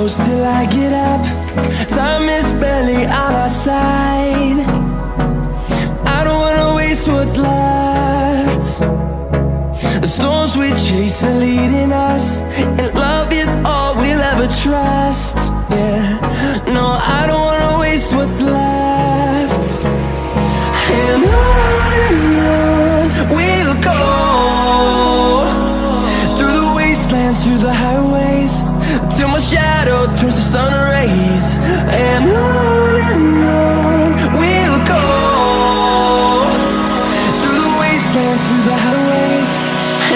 close till I get up. Time is barely on our side. I don't wanna waste what's left. The storms we chase are leading us, and love is all we'll ever trust. Yeah, no, I don't wanna waste what's left. And on we'll go, through the wastelands, through the highways, till my shadow turns to sun rays. And on we'll go, through the wastelands, through the highways,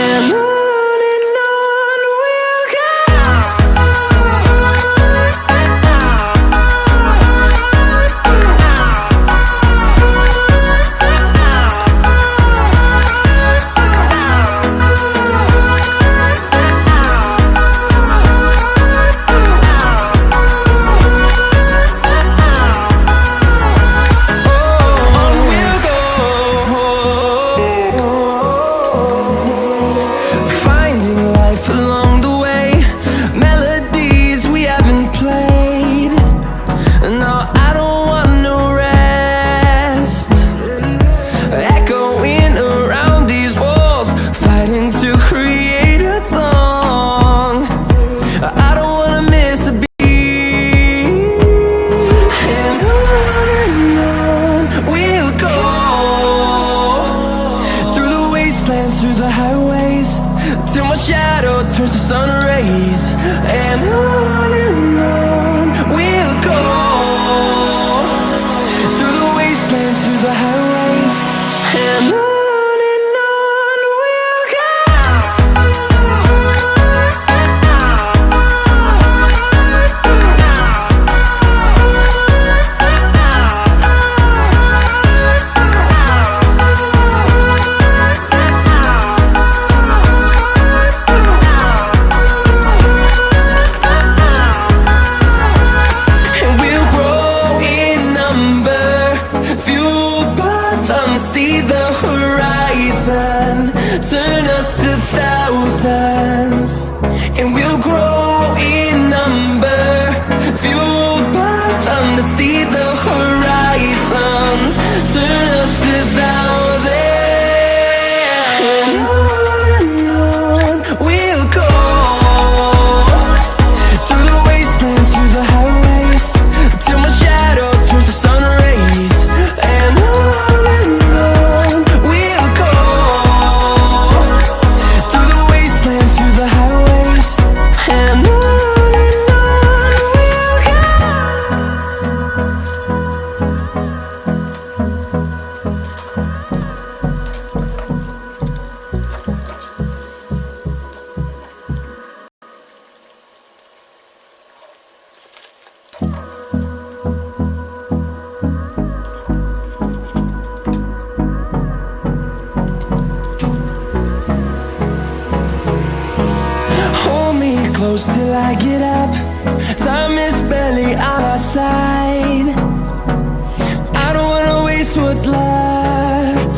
and on we'll go. Through the highways, till my shadow turns to sun rays. And on we'll go, through the wastelands, through the highways, and on we'll go. See the horizon, turn us to thousands, and we'll grow in number, fueled by them. To see the horizon, turn us to thousands, and on we'll go, through the wastelands, through the highways, till my shadow turns to sun rays. And close till I get up. Time is barely on our side. I don't wanna waste what's left.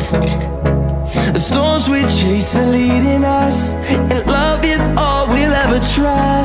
The storms we chase are leading us, and love is all we'll ever try.